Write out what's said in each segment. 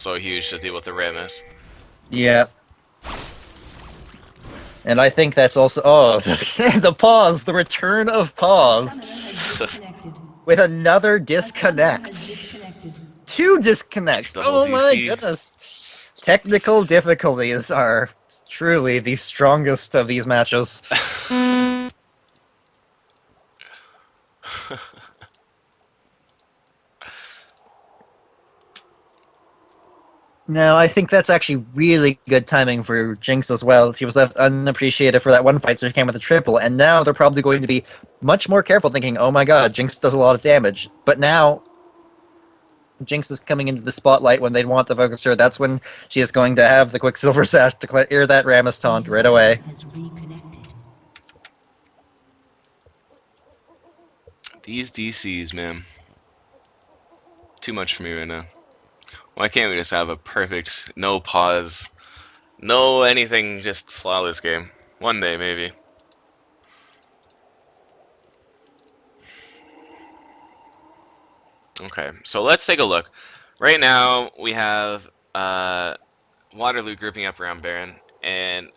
so huge to deal with the Rammus. Yeah. And I think that's also... Oh, the pause! The return of pause! With another disconnect. 2 disconnects! Double Oh my DC. goodness! Technical difficulties are truly the strongest of these matches. No, I think that's actually really good timing for Jinx as well. She was left unappreciated for that one fight, so she came with a triple, and now they're probably going to be much more careful, thinking, oh my god, Jinx does a lot of damage. But now, Jinx is coming into the spotlight when they want to focus her. That's when she is going to have the Quicksilver Sash to clear that Rammus taunt right away. These DCs, man. Too much for me right now. Why can't we just have a perfect, no pause, no anything, just flawless game? One day, maybe. Okay, so let's take a look. Right now, we have Waterloo grouping up around Baron, and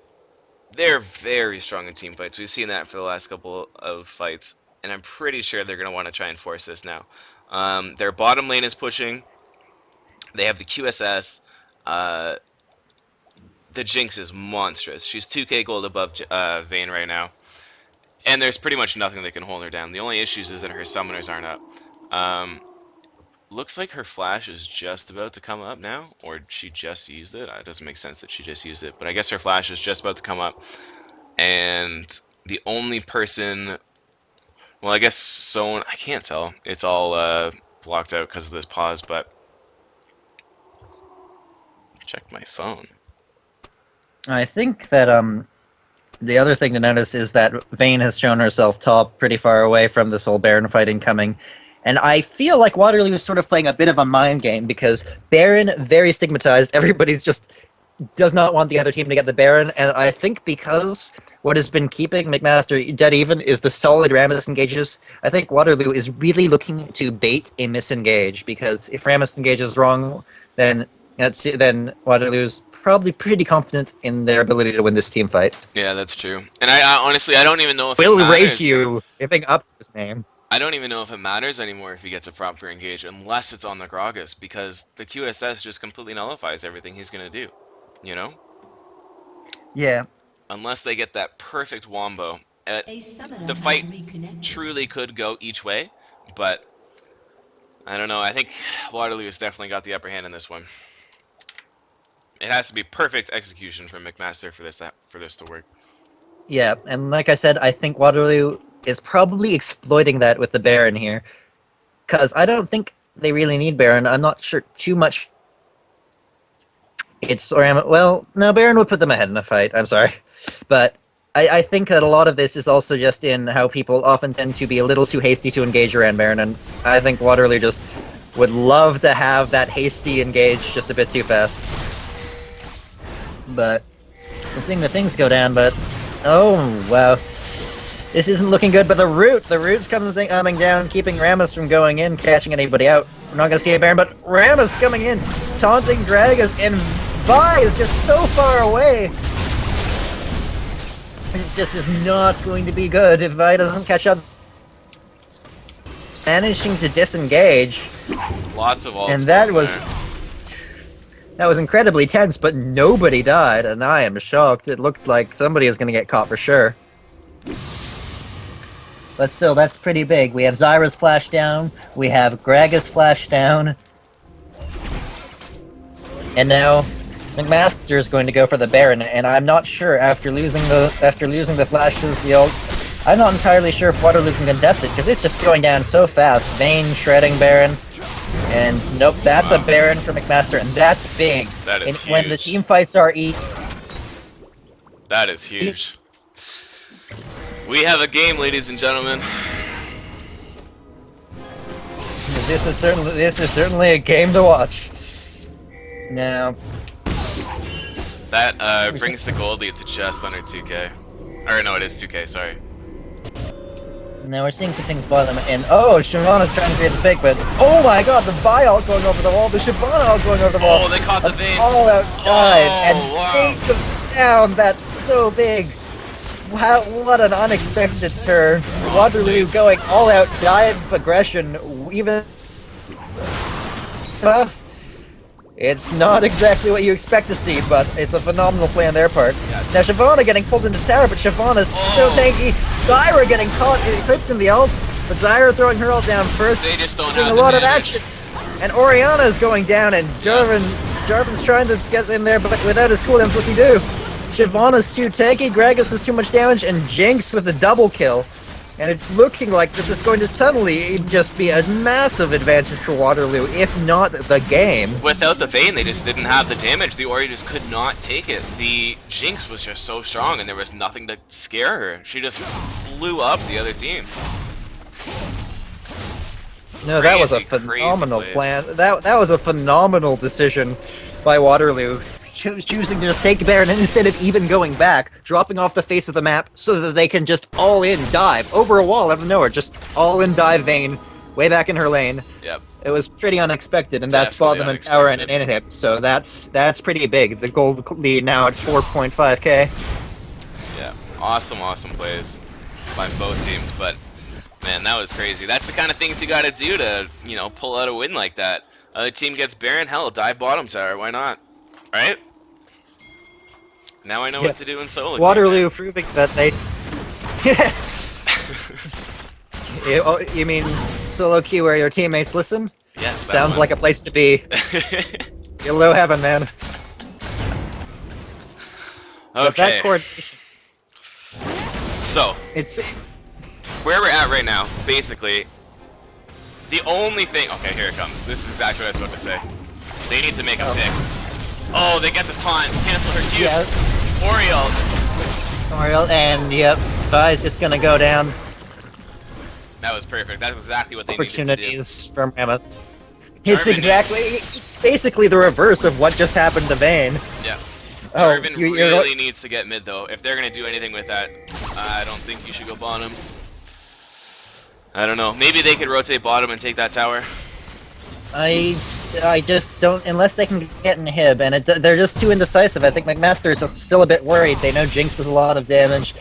they're very strong in team fights. We've seen that for the last couple of fights, and I'm pretty sure they're going to want to try and force this now. Their bottom lane is pushing. They have the QSS. The Jinx is monstrous. She's 2k gold above Vayne right now. And there's pretty much nothing that can hold her down. The only issues is that her summoners aren't up. Looks like her flash is just about to come up now, or she just used it. It doesn't make sense that she just used it, but I guess her flash is just about to come up. And the only person... Well, I guess so. I can't tell. It's all blocked out because of this pause, but... Check my phone. I think that the other thing to notice is that Vayne has shown herself top pretty far away from this whole Baron fighting coming. And I feel like Waterloo is sort of playing a bit of a mind game because Baron, very stigmatized. Everybody's just does not want the other team to get the Baron. And I think because what has been keeping McMaster dead even is the solid Rammus engages, I think Waterloo is really looking to bait a misengage because if Rammus engages wrong, then Waterloo's probably pretty confident in their ability to win this team fight. Yeah, that's true. And I honestly, I don't even know if it Will matters. rate you giving up his name. I don't even know if it matters anymore if he gets a proper engage unless it's on the Gragas, because the QSS just completely nullifies everything he's going to do, you know? Yeah. Unless they get that perfect wombo. The fight truly could go each way, but I don't know. I think Waterloo has definitely got the upper hand in this one. It has to be perfect execution from McMaster for this to work. Yeah, and like I said, I think Waterloo is probably exploiting that with the Baron here. Because I don't think they really need Baron. I'm not sure too much. Well, no, Baron would put them ahead in a fight. I'm sorry. But I think that a lot of this is also just in how people often tend to be a little too hasty to engage around Baron. And I think Waterloo just would love to have that hasty engage just a bit too fast. But we're seeing the things go down, but... Oh, wow. This isn't looking good, but the root's coming down, keeping Rammus from going in, catching anybody out. We're not going to see a Baron, but Rammus coming in, taunting Gragas, and Vi is just so far away. This just is not going to be good if Vi doesn't catch up. Managing to disengage. Lots of and that was incredibly tense, but nobody died, and I am shocked. It looked like somebody was going to get caught for sure. But still, that's pretty big. We have Zyra's flash down, we have Gragas flash down, and now McMaster is going to go for the Baron, and I'm not sure after losing the flashes, the ults, I'm not entirely sure if Waterloo can contest it, because it's just going down so fast. Vayne shredding Baron. And nope, that's a Baron for McMaster, and that's big. That is huge. When the team fights are that is huge. We have a game, ladies and gentlemen. This is certainly a game to watch. Now, that brings the Goldie to just under 2k. Or no, it is 2k. Sorry. Now we're seeing some things bottom, and oh, Shyvana's trying to create the fake, but oh my god, the Vi ult going over the wall, the Shyvana ult going over the wall. Oh, they caught the Vayne. All outside, and wow. Vayne goes down. That's so big. Wow, what an unexpected turn. Waterloo going all out dive aggression, even tough. It's not exactly what you expect to see, but it's a phenomenal play on their part. Yeah. Now Shyvana getting pulled into the tower, but Shyvana's so tanky. Zyra getting caught, clipped in the ult, but Zyra throwing her ult down first. They just don't seeing have a the lot of damage. action. And Orianna is going down, and Jarvan's trying to get in there, but without his cooldowns, what's he do? Shyvana's too tanky, Gragas has too much damage, and Jinx with the double kill. And it's looking like this is going to suddenly just be a massive advantage for Waterloo, if not the game. Without the Vayne, they just didn't have the damage. The Ori just could not take it. The Jinx was just so strong, and there was nothing to scare her. She just blew up the other team. No, that was a Crazy, phenomenal crazy plan. That was a phenomenal decision by Waterloo. Choosing to just take Baron and instead of even going back, dropping off the face of the map so that they can just all-in dive over a wall out of nowhere, just all-in dive Vayne way back in her lane. Yep. It was pretty unexpected, and that's bought them a tower and an inhib, so that's pretty big. The gold lead now at 4.5k. Yeah. Awesome, awesome plays by both teams, but man, that was crazy. That's the kind of things you gotta do to, you know, pull out a win like that. Other team gets Baron, hell, dive bottom tower, why not? Right? Now I know what to do in solo. Waterloo proving that they... you mean solo queue where your teammates listen? Yeah. Sounds like a place to be. You're low heaven, man. But that Okay. coordination... So, It's... where we're at right now, basically, the only thing... Okay, here it comes. This is exactly what I was about to say. They need to make a pick. Oh, they get the taunt. Cancel her Q. Yeah. Oriole. And yep, Vi's just gonna go down. That was perfect. That's exactly what they needed to do. Opportunities from Mammoths. It's Jarvan exactly... It's basically the reverse of what just happened to Vayne. Yeah. Oh, Jarvan you're really needs to get mid, though. If they're going to do anything with that, I don't think you should go bottom. I don't know. Maybe they could rotate bottom and take that tower. I just don't, unless they can get in Hib, and they're just too indecisive. I think McMaster is still a bit worried. They know Jinx does a lot of damage.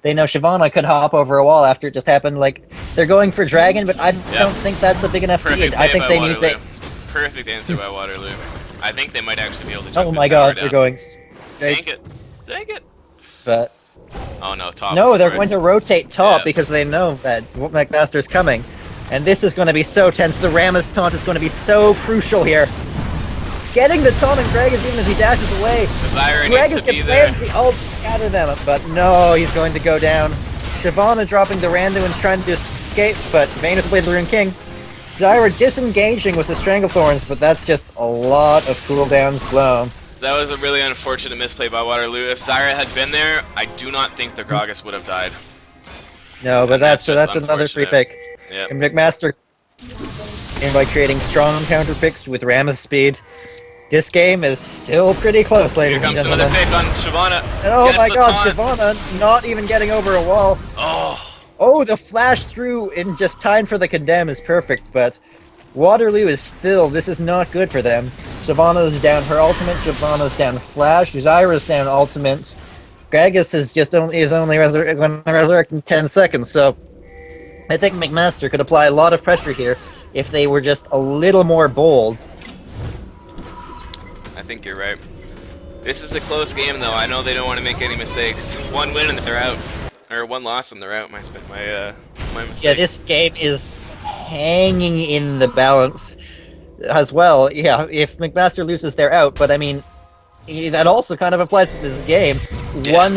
They know Shyvana could hop over a wall after it just happened. Like, they're going for Dragon, but I don't think that's a big enough lead. I think they need to... Perfect answer by Waterloo. I think they might actually be able to jump Oh this my tower god, down. they're going Dang straight, it. Dang it. but... Oh no, top. No, they're forward. going to rotate top Yeah. because they know that McMaster's coming. And this is going to be so tense. The Rammus taunt is going to be so crucial here. Getting the taunt on Gragas even as he dashes away. The Zyra Gragas needs to be gets there. lands the ult to scatter them, but no, he's going to go down. Shyvana dropping the Randuin's trying to escape, but Vayne is the Blade Rune King. Zyra disengaging with the Stranglethorns, but that's just a lot of cooldowns blown. That was a really unfortunate misplay by Waterloo. If Zyra had been there, I do not think the Gragas would have died. No, but That's that's just another free unfortunate. pick. Yep. And McMaster, and by creating strong counter picks with Rammus speed, this game is still pretty close, Here ladies and comes another gentlemen. pick on Shyvana. And oh Gets my the god, taunt. Shyvana not even getting over a wall. Oh, Oh, the flash through in just time for the condemn is perfect, but Waterloo is still, this is not good for them. Shyvana's down her ultimate, Shyvana's down flash, Zyra's down ultimate. Gragas is only going to resurrect in 10 seconds, so I think McMaster could apply a lot of pressure here if they were just a little more bold. I think you're right. This is a close game, though. I know they don't want to make any mistakes. One win and they're out. Or one loss and they're out. My mistake. Yeah, this game is hanging in the balance as well. Yeah, if McMaster loses, they're out. But I mean, that also kind of applies to this game. Yeah.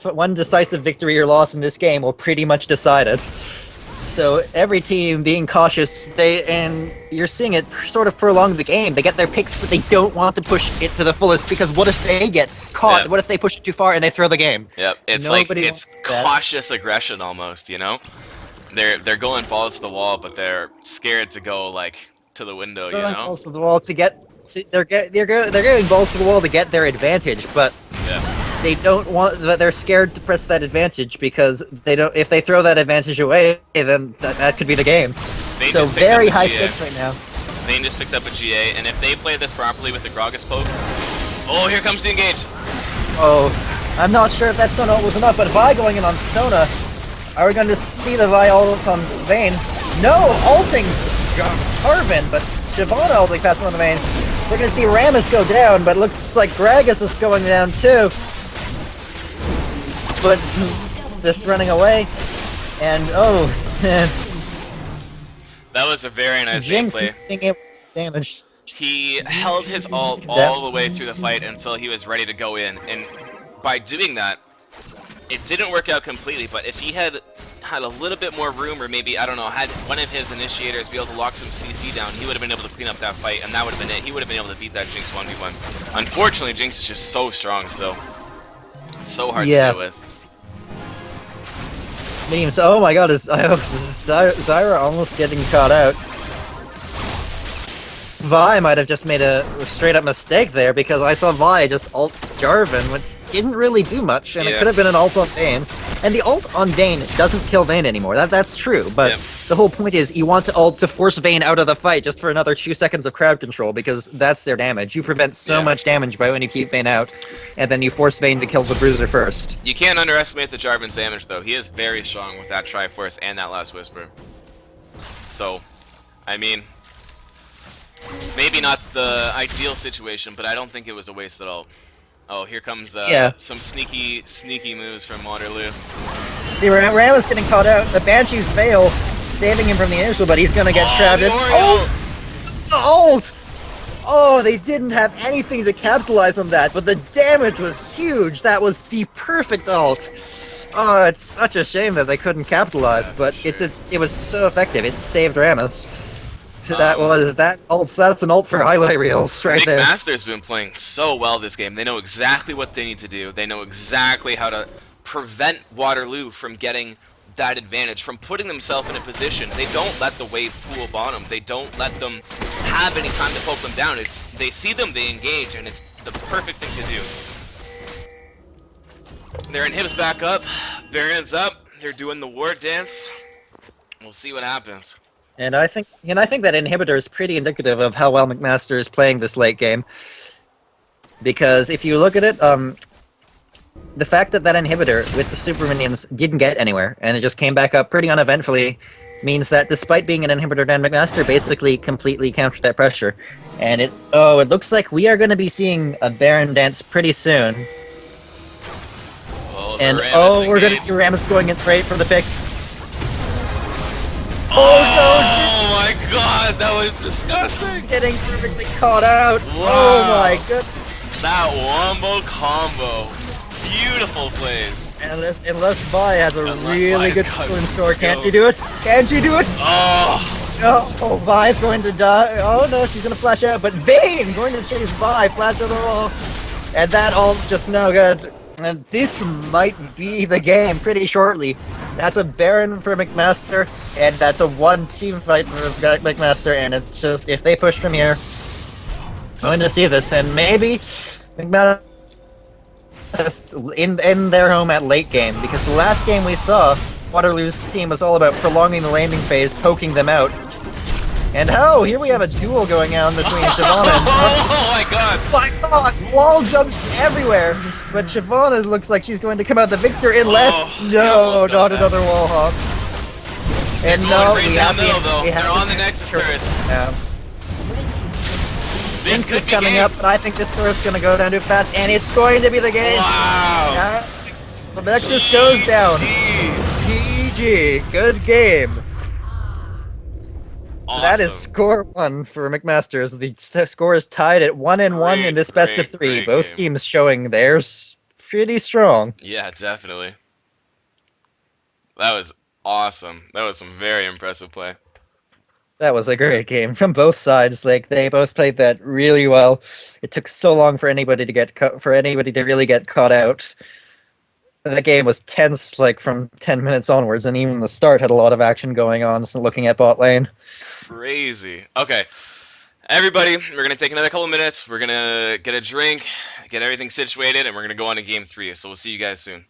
One decisive victory or loss in this game will pretty much decide it. So every team being cautious, and you're seeing it sort of prolong the game. They get their picks, but they don't want to push it to the fullest because what if they get caught? Yeah. What if they push it too far and they throw the game? Yep, it's Nobody like wants it's that. cautious aggression almost, you know? They're going balls to the wall, but they're scared to go like to the window, you Throwing know? balls to the wall to get. They're going balls to the wall to get their advantage, but Yeah. they don't want. They're scared to press that advantage because they don't. If they throw that advantage away, then that could be the game. Vayne So just picked up very a high GA. stakes right now. Vayne just picked up a GA, and if they play this properly with the Gragas poke... Oh, here comes the engage! Oh, I'm not sure if that Sona ult was enough, but Vi going in on Sona. Are we going to see the Vi ult on Vayne? No, ulting Carvin, but Shyvana ulting fast on the Vayne. We're going to see Rammus go down, but it looks like Gragas is going down too. But just running away. And oh, That was a very nice Jinx gameplay. being able to damage. He held his ult all the way through the fight until he was ready to go in, and by doing that, it didn't work out completely, but if he had a little bit more room, or maybe, I don't know, had one of his initiators be able to lock some CC down, he would have been able to clean up that fight, and that would have been it. He would have been able to beat that Jinx 1v1. Unfortunately, Jinx is just so strong still. So hard to deal with. Memes. Oh my god, is Zyra almost getting caught out? Vi might have just made a straight up mistake there because I saw Vi just ult Jarvan, which didn't really do much, and it could have been an ult on Vayne. And the ult on Vayne doesn't kill Vayne anymore. That's true, but the whole point is you want to ult to force Vayne out of the fight just for another 2 seconds of crowd control because that's their damage. You prevent so much damage by when you keep Vayne out, and then you force Vayne to kill the Bruiser first. You can't underestimate the Jarvan's damage though. He is very strong with that Triforce and that Last Whisper. So, I mean, maybe not the ideal situation, but I don't think it was a waste at all. Oh, here comes some sneaky moves from Waterloo. The Ram was getting caught out. The Banshee's Veil saving him from the initial, but he's gonna get trapped in. Ult! Oh, they didn't have anything to capitalize on that, but the damage was huge. That was the perfect ult. Oh, it's such a shame that they couldn't capitalize, but it was so effective. It saved Rammus. That's an ult for highlight reels right there. McMaster's been playing so well this game. They know exactly what they need to do. They know exactly how to prevent Waterloo from getting that advantage, from putting themselves in a position. They don't let the wave pool bottom. They don't let them have any time to poke them down. They see them, they engage, and it's the perfect thing to do. Their inhib's back up. Baron's up. They're doing the war dance. We'll see what happens. And I think that inhibitor is pretty indicative of how well McMaster is playing this late game. Because if you look at it, the fact that inhibitor with the super minions didn't get anywhere, and it just came back up pretty uneventfully, means that despite being an inhibitor, Dan McMaster basically completely countered that pressure. And it looks like we are going to be seeing a Baron dance pretty soon. And we're going to see Rammus going in right for the pick. Oh no! Oh my god, that was disgusting! He's getting perfectly caught out. Wow. Oh my goodness! That wombo combo, beautiful plays. Unless Vi has a really good skill in store, can't you do it? Can't you do it? Oh no! Vi's going to die. Oh no, she's gonna flash out. But Vayne going to chase Vi, flash of the wall, and that ult just no good. And this might be the game pretty shortly. That's a Baron for McMaster, and that's a one-team fight for McMaster, and it's just, if they push from here, going to see this, and maybe McMaster in their home at late game, because the last game we saw, Waterloo's team was all about prolonging the landing phase, poking them out. And here we have a duel going on between Shyvana and... Oh my god! Oh my god! Wall jumps everywhere! But Shyvana looks like she's going to come out the victor unless... no, not another wall hop. And no, we have They're on the next turret. Jinx is coming up, but I think this turret's going to go down too fast, and it's going to be the game! Wow! The Nexus goes down. GG. Good game. Awesome. That is score 1 for McMasters. The score is tied at 1-1 in this best of 3. Both teams showing theirs pretty strong. Yeah, definitely. That was awesome. That was some very impressive play. That was a great game from both sides. Like, they both played that really well. It took so long for anybody to really get caught out. The game was tense, like, from 10 minutes onwards, and even the start had a lot of action going on, so looking at bot lane. Crazy. Okay. Everybody, we're gonna take another couple minutes. We're gonna get a drink, get everything situated, and we're gonna go on to game 3. So we'll see you guys soon.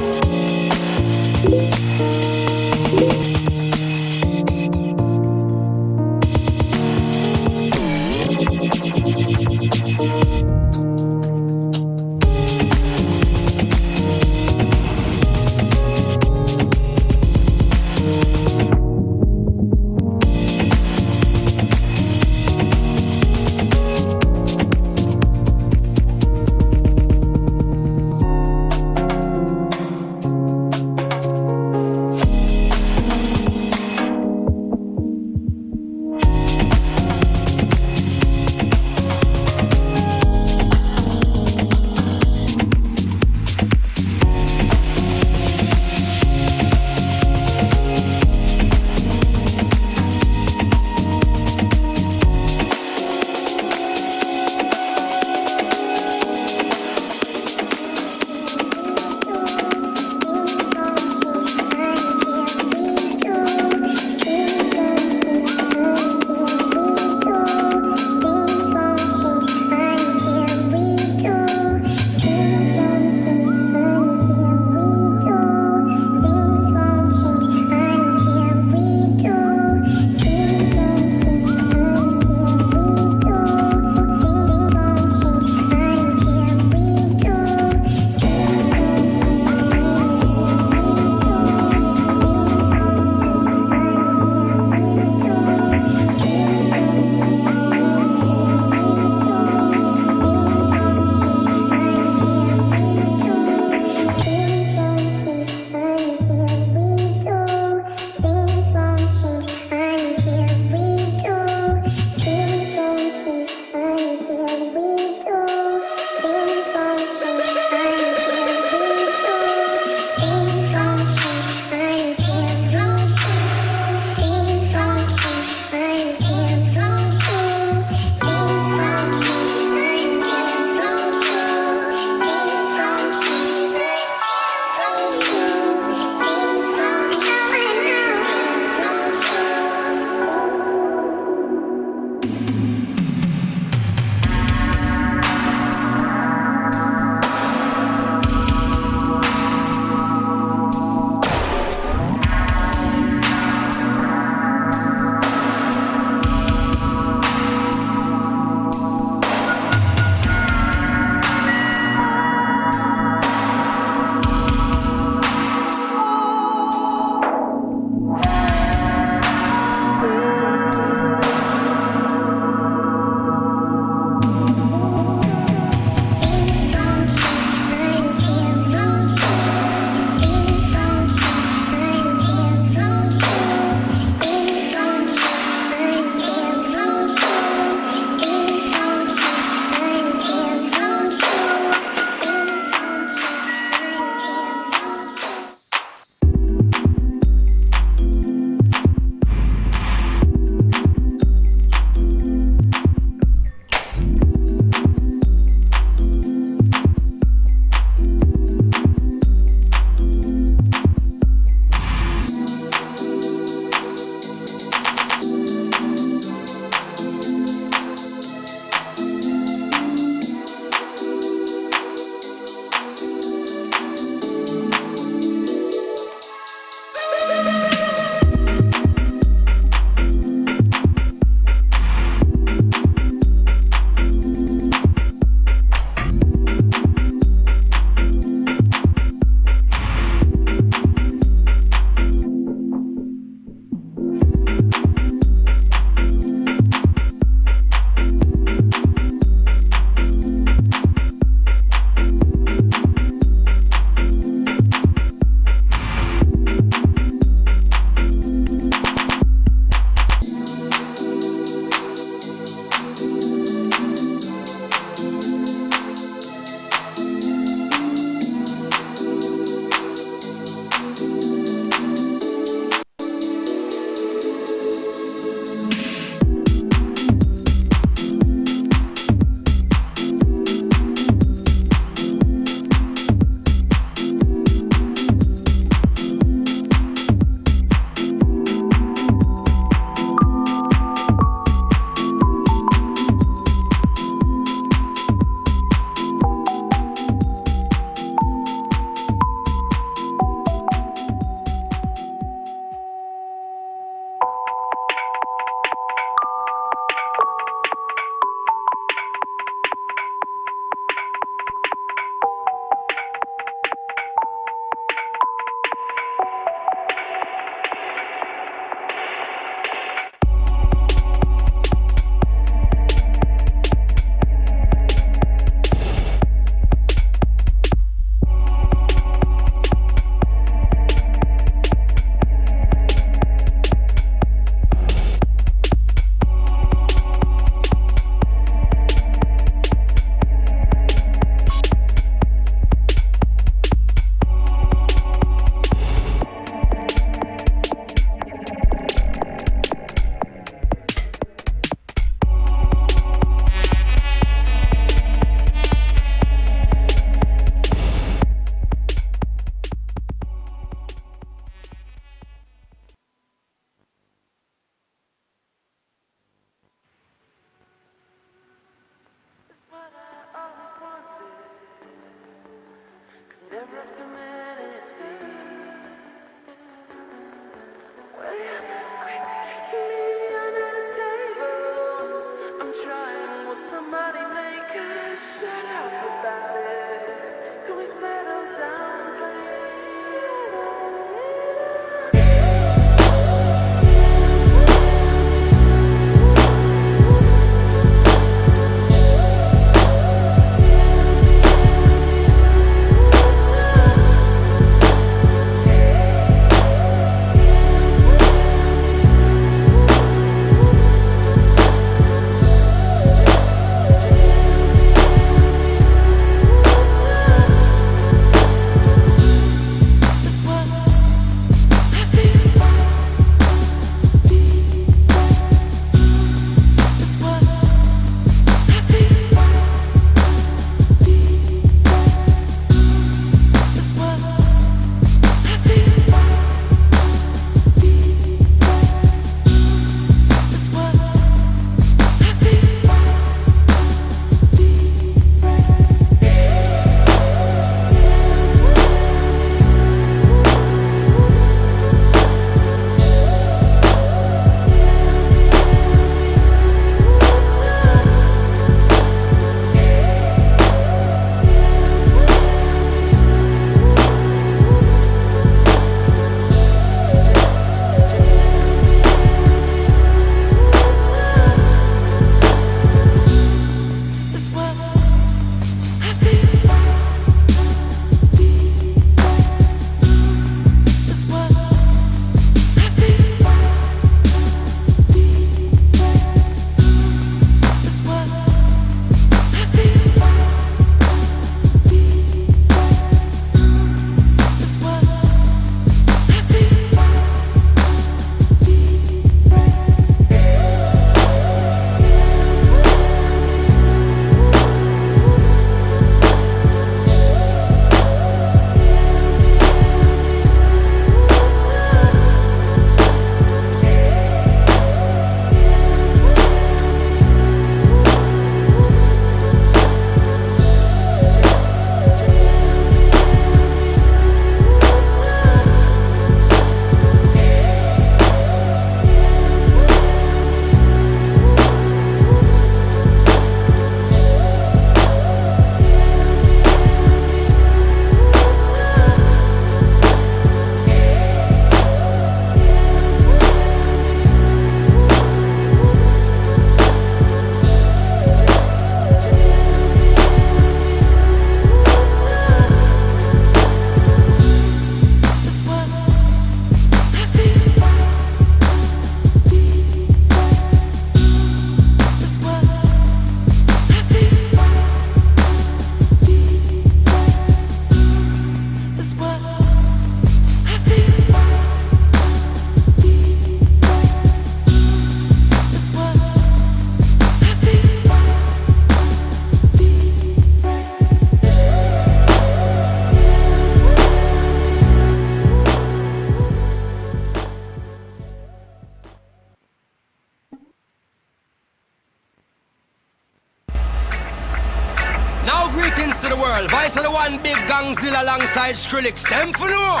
and Big Gangzilla alongside Skrillex. Them for no.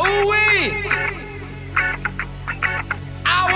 Ooh-wee. Ow.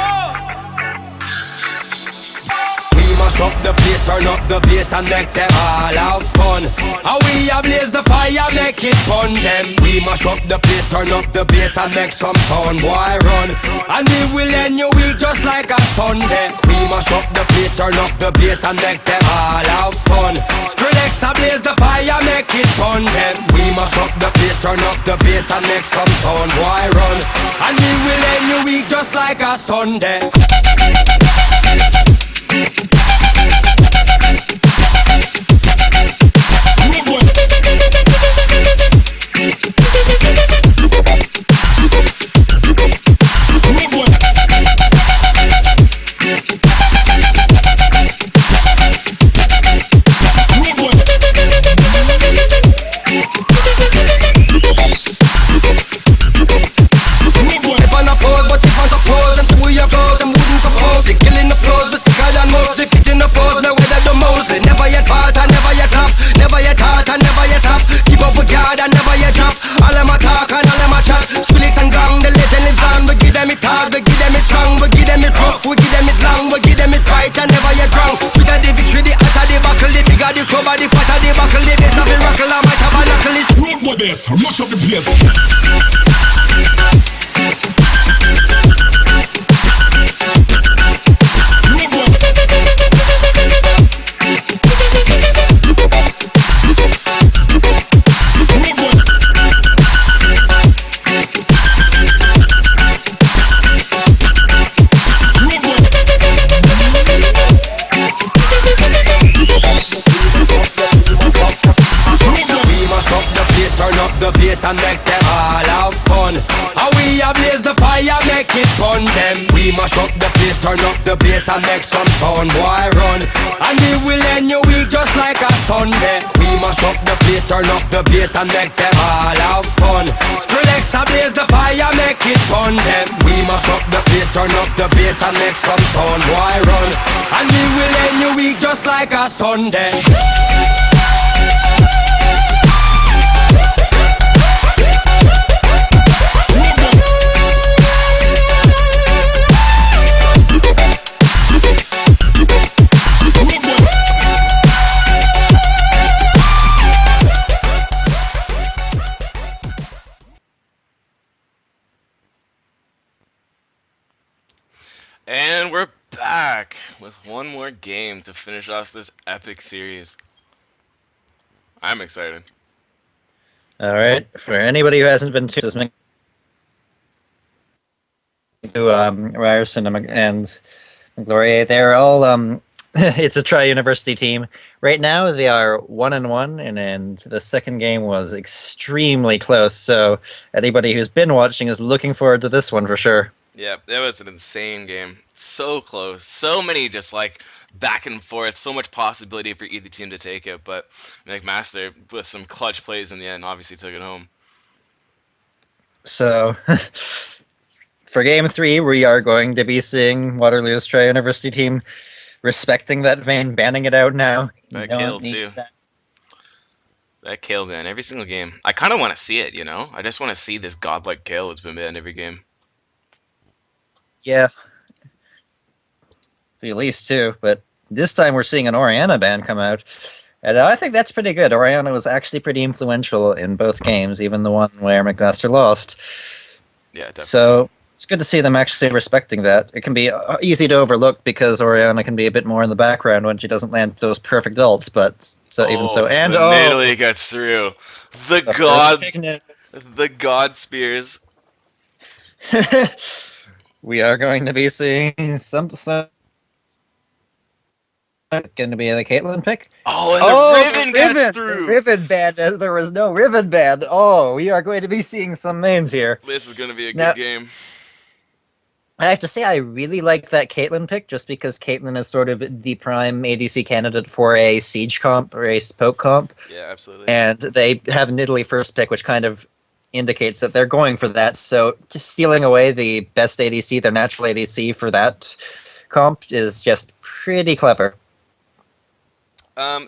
Mash up the place, turn up the bass and make them all have fun. How we ablaze the fire, make it fun them. We mash up the place, turn up the bass and make some sound, boy run. And we will end your week just like a Sunday. We mash up the place, turn up the bass and make them all have fun. Skrillex ablaze the fire, make it fun them. We mash up the place, turn up the bass and make some sound, boy run. And we will end your week just like a Sunday. Mash up the place. And make them all have fun. How we ablaze the fire, make it fun them. We mash up the place, turn up the bass and make some sound, boy run. And we will end your week just like a Sunday. We mash up the place, turn up the bass and make them all have fun. Skrillex ablaze the fire, make it fun them. We mash up the place, turn up the bass and make some sound, boy run. And we will end your week just like a Sunday. And we're back with one more game to finish off this epic series. I'm excited. All right. For anybody who hasn't been to Ryerson and Gloria, they're all it's a tri-university team. Right now they are 1-1, and the second game was extremely close. So anybody who's been watching is looking forward to this one for sure. Yeah, it was an insane game. So close. So many just like back and forth. So much possibility for either team to take it. But McMaster, with some clutch plays in the end, obviously took it home. So for game 3, we are going to be seeing Waterloo's tri-university team respecting that vein, banning it out now. That kill, too. That kill, man. Every single game. I kind of want to see it, you know? I just want to see this godlike kill that's been banned every game. Yeah. The least too, but this time we're seeing an Oriana ban come out. And I think that's pretty good. Oriana was actually pretty influential in both games, even the one where McMaster lost. Yeah, definitely. So it's good to see them actually respecting that. It can be easy to overlook because Oriana can be a bit more in the background when she doesn't land those perfect ults, but even so. And the melee gets through. The god spears. We are going to be seeing some going to be the Caitlyn pick. Oh, and the Riven gets through. The Riven ban. There was no Riven ban. Oh, we are going to be seeing some mains here. This is going to be a good game. I have to say, I really like that Caitlyn pick, just because Caitlyn is sort of the prime ADC candidate for a siege comp or a poke comp. Yeah, absolutely. And they have Nidalee first pick, which kind of indicates that they're going for that. So just stealing away the best ADC, their natural ADC for that comp is just pretty clever.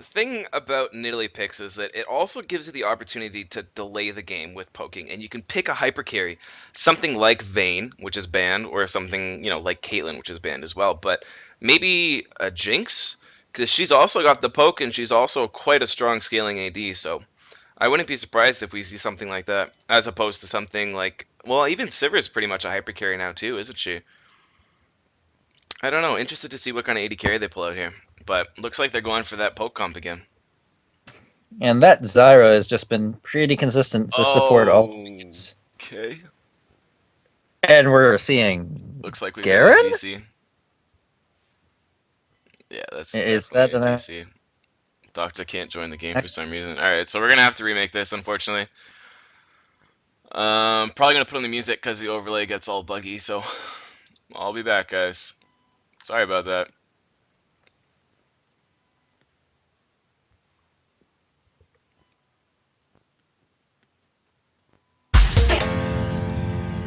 Thing about Nidalee picks is that it also gives you the opportunity to delay the game with poking, and you can pick a hyper carry, something like Vayne, which is banned, or something like Caitlyn, which is banned as well. But maybe a Jinx, because she's also got the poke, and she's also quite a strong scaling AD. So I wouldn't be surprised if we see something like that, as opposed to something like, well, even Sivir's pretty much a hyper carry now too, isn't she? I don't know. Interested to see what kind of AD carry they pull out here. But looks like they're going for that poke comp again. And that Zyra has just been pretty consistent to support all lanes. Okay. And we're seeing Looks like we've Garen? got a DC. Yeah, that's Is that definitely a DC. Doctor can't join the game for some reason. Alright, so we're gonna have to remake this, unfortunately. Probably gonna put on the music because the overlay gets all buggy, so I'll be back, guys. Sorry about that.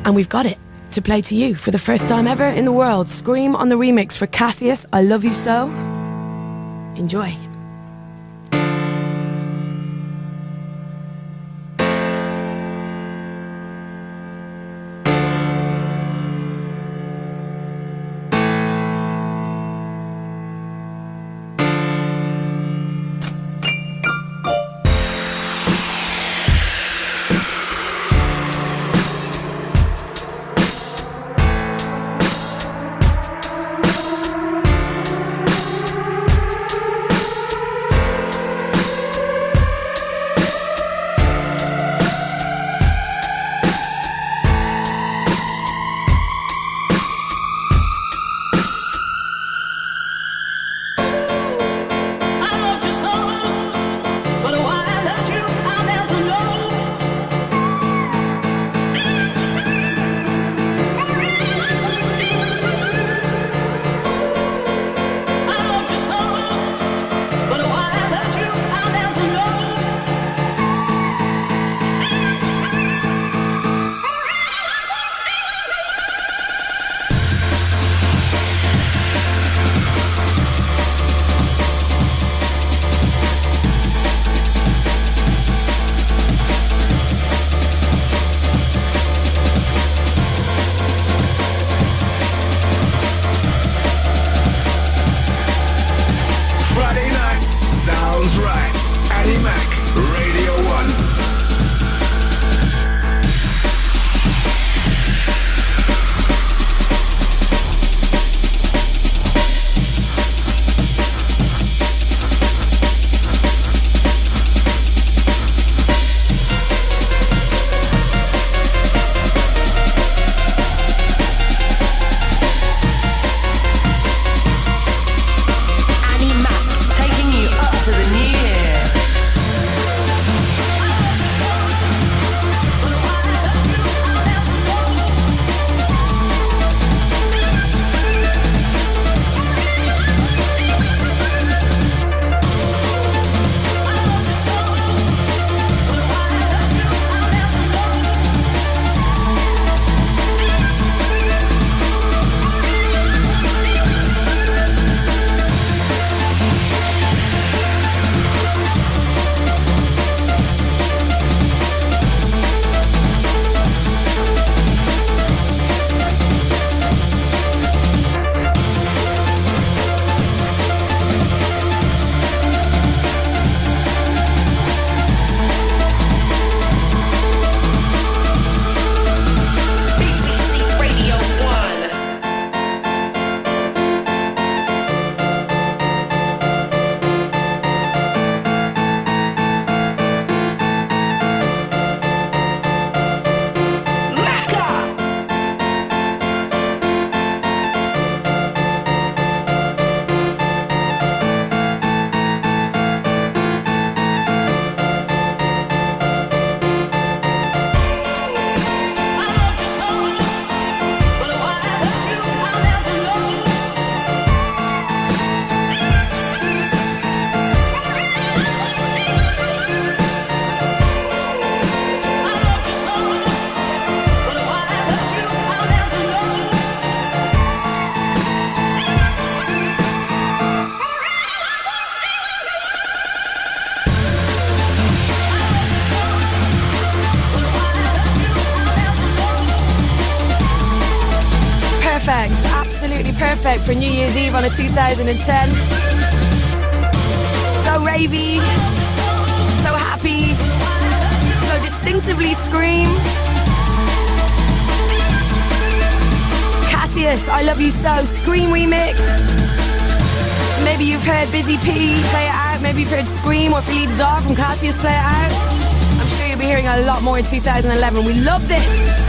And we've got it to play to you for the first time ever in the world. Scream on the remix for Cassius, I Love You So. Enjoy. perfect, absolutely perfect for New Year's Eve on a 2010. So ravey, so happy, so distinctively Scream. Cassius, I Love You So, Scream remix. Maybe you've heard Busy P play it out, maybe you've heard Scream or Philippe Zar from Cassius play it out. I'm sure you'll be hearing a lot more in 2011. We love this.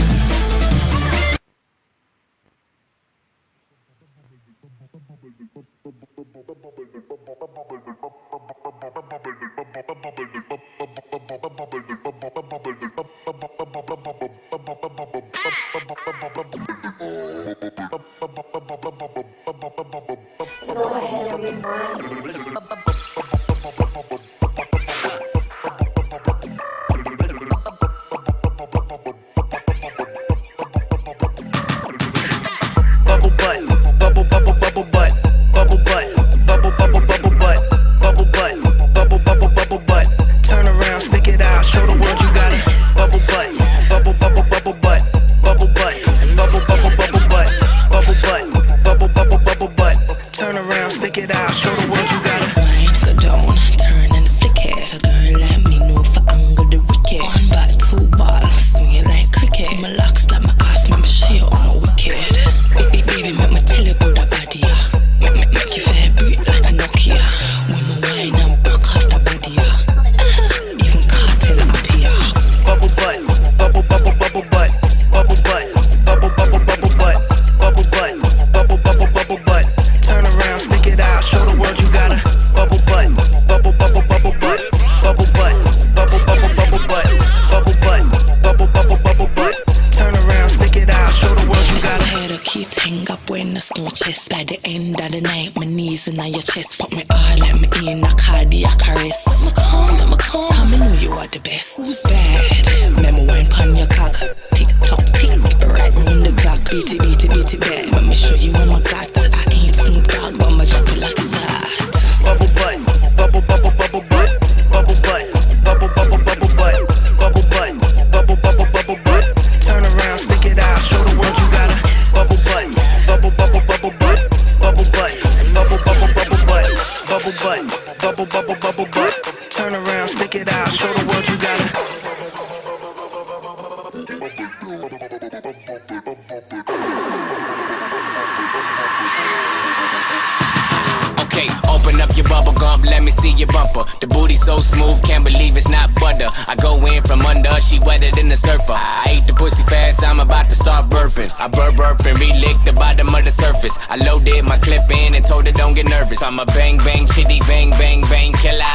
I'm a bang bang chitty bang bang bang killer.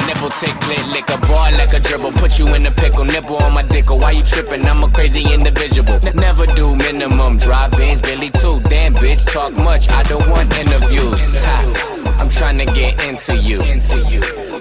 Nipple tick click lick a ball like a dribble. Put you in a pickle, nipple on my dick. Why you tripping? I'm a crazy individual. Never do minimum drive-ins, Billy too. Damn bitch, talk much. I don't want interviews. Ha. I'm trying to get into you,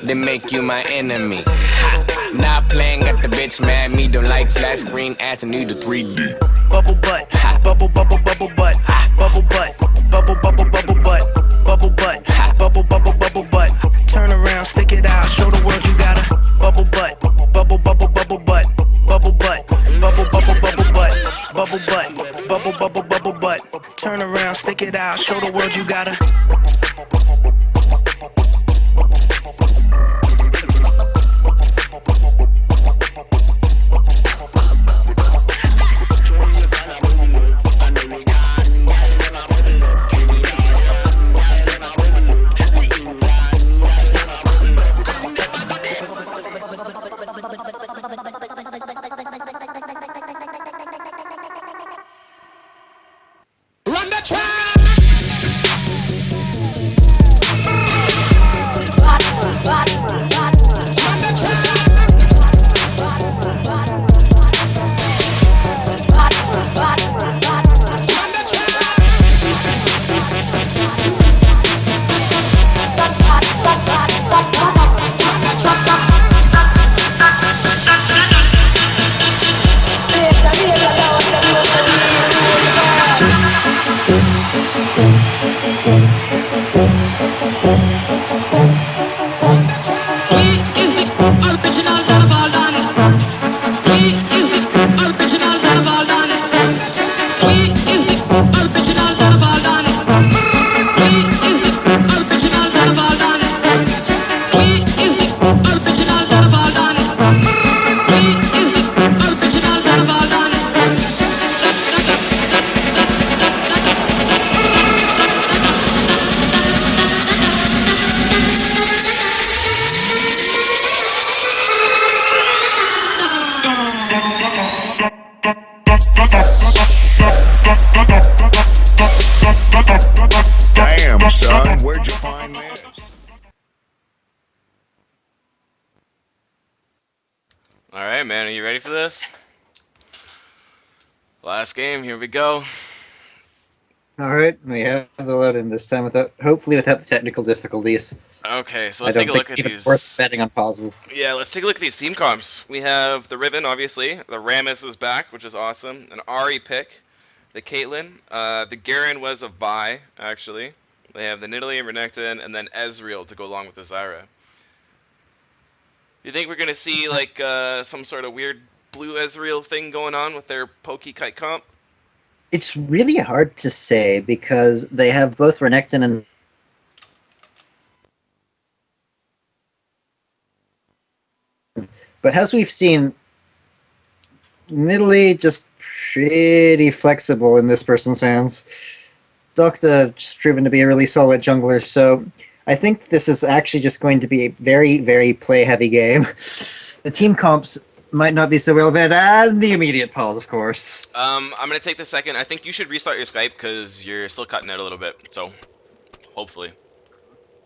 then make you my enemy. Ha. Not playing, got the bitch mad. Me don't like flat screen ass and need a 3D. Bubble butt, ha. Bubble bubble bubble butt, ha. Bubble butt, bubble bubble bubble butt, bubble butt, ha. Bubble bubble bubble butt. Turn around, stick it out, show the world you got a bubble butt, bubble bubble bubble butt, bubble butt, bubble bubble bubble butt, bubble butt, bubble bubble bubble butt. Turn around, stick it out, show the world you got a. Run the track! Alright, man, are you ready for this? Last game, here we go. Alright, we have the load-in this time, hopefully without the technical difficulties. Okay, so I let's take don't a think look at it's even these. worth betting on positive. Yeah, let's take a look at these team comps. We have the Riven, obviously. The Rammus is back, which is awesome. An Ari pick. The Caitlyn. The Garen was a buy, actually. They have the Nidalee and Renekton, and then Ezreal to go along with the Zyra. You think we're going to see, like, some sort of weird blue Ezreal thing going on with their Pokey Kite comp? It's really hard to say because they have both Renekton and but as we've seen, Nidalee just pretty flexible in this person's hands. Docta just proven to be a really solid jungler, so I think this is actually just going to be a very, very play-heavy game. The team comps might not be so relevant, and the immediate pause, of course. I'm going to take this second. I think you should restart your Skype because you're still cutting out a little bit, so hopefully.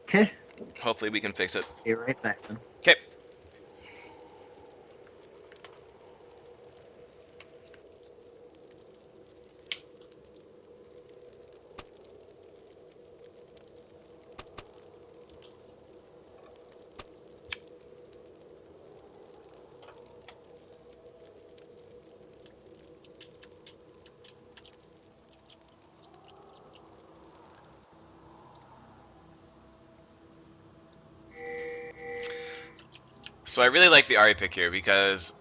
Okay. Hopefully we can fix it. Be right back then. Okay. So I really like the Ahri pick here because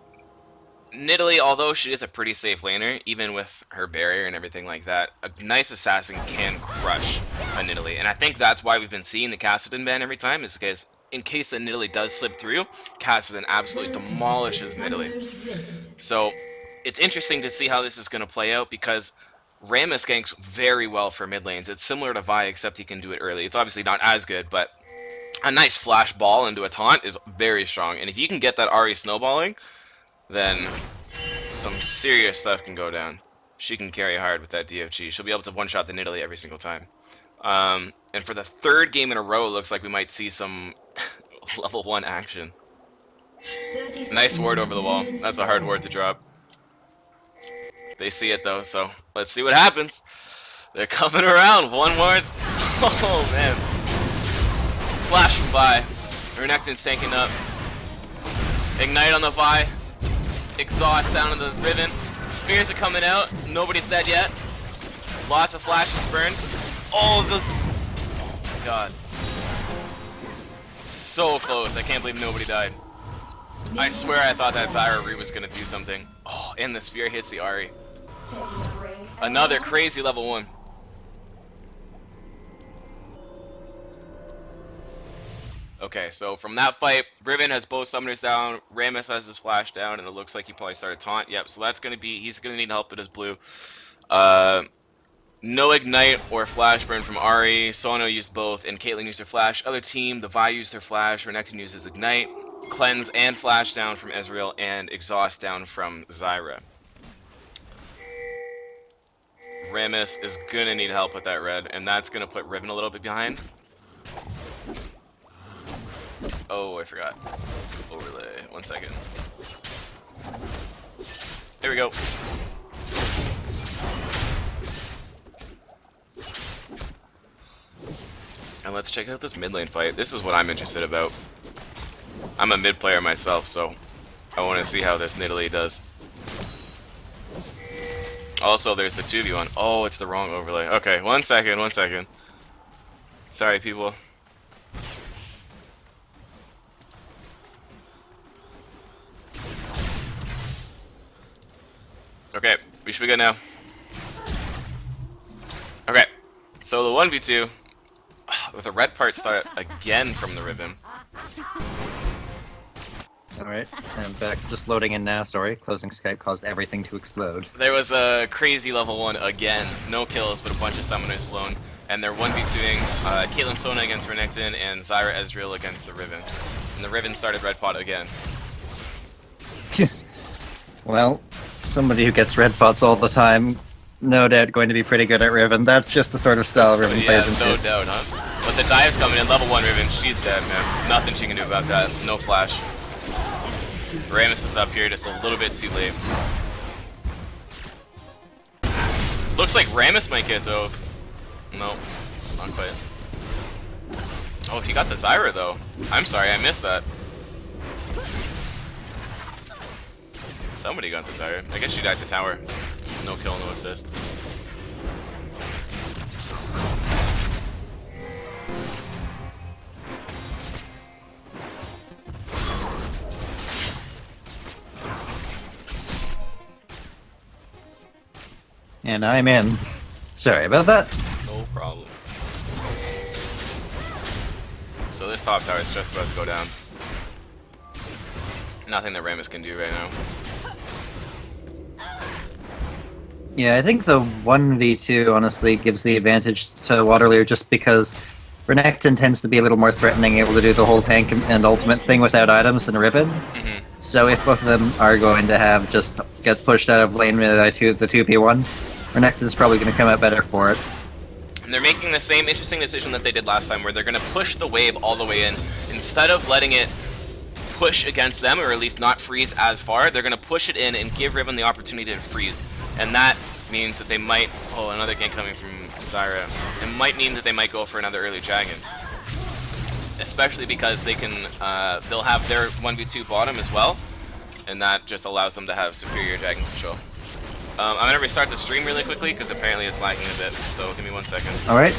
Nidalee, although she is a pretty safe laner, even with her barrier and everything like that, a nice assassin can crush a Nidalee. And I think that's why we've been seeing the Kassadin ban every time, is because in case the Nidalee does slip through, Kassadin absolutely demolishes Nidalee. So it's interesting to see how this is going to play out because Rammus ganks very well for mid lanes. It's similar to Vi, except he can do it early. It's obviously not as good, but a nice flash ball into a taunt is very strong. And if you can get that Ahri snowballing, then some serious stuff can go down. She can carry hard with that DFG. She'll be able to one-shot the Nidalee every single time. And for the third game in a row, it looks like we might see some level 1 action. Nice ward over the wall. That's a hard ward to drop. They see it though, so let's see what happens. They're coming around. One ward. Oh man. Flashing by. Renekton's tanking up. Ignite on the Vi. Exhaust down on the Riven. Spears are coming out. Nobody's dead yet. Lots of flashes burned. Oh, my god. So close. I can't believe nobody died. I swear I thought that Zyra was going to do something. Oh, and the spear hits the Ahri. Another crazy level 1. Okay, so from that fight, Riven has both summoners down, Rammus has his flash down, and it looks like he probably started taunt. Yep, so that's going to be, he's going to need help with his blue. No ignite or flash burn from Ahri. Sono used both, and Caitlyn used her flash. Other team, the Vi used her flash, Renekton used his ignite. Cleanse and flash down from Ezreal, and exhaust down from Zyra. Rammus is going to need help with that red, and that's going to put Riven a little bit behind. Oh, I forgot. Overlay. 1 second. There we go. And let's check out this mid lane fight. This is what I'm interested about. I'm a mid player myself, so I want to see how this Nidalee does. Also, there's the 2v1. Oh, it's the wrong overlay. Okay, 1 second, 1 second. Sorry, people. Okay, we should be good now. Okay, so the 1v2 with a red part start again from the Riven. Alright, I'm back. Just loading in now, sorry. Closing Skype caused everything to explode. There was a crazy level 1 again. No kills, but a bunch of summoners flown. And they're 1v2ing Caitlyn Sona against Renekton and Zyra Ezreal against the Riven. And the Riven started red pot again. Well, somebody who gets red pots all the time, no doubt going to be pretty good at Riven. That's just the sort of style Riven plays into. No doubt, huh? But the dive's coming in, level 1 Riven, she's dead, man. Nothing she can do about that. No flash. Ramus is up here just a little bit too late. Looks like Ramus might get though. No, not quite. Oh, he got the Zyra though. I'm sorry, I missed that. Somebody got the Zyra. I guess she died to tower. No kill, no assist. And I'm in. Sorry about that. No problem. So this top tower is just about to go down. Nothing that Ramus can do right now. Yeah, I think the 1v2 honestly gives the advantage to Waterloo just because Renekton tends to be a little more threatening, able to do the whole tank and ultimate thing without items than Riven. So if both of them are going to have just get pushed out of lane with the 2v1, Renekton's probably going to come out better for it. And they're making the same interesting decision that they did last time, where they're going to push the wave all the way in. Instead of letting it push against them, or at least not freeze as far, they're going to push it in and give Riven the opportunity to freeze. And that means that they might... Oh, another gank coming from Zyra. It might mean that they might go for another early dragon. Especially because they can... they'll have their 1v2 bottom as well. And that just allows them to have superior dragon control. I'm going to restart the stream really quickly because apparently it's lagging a bit. So give me 1 second. Alright.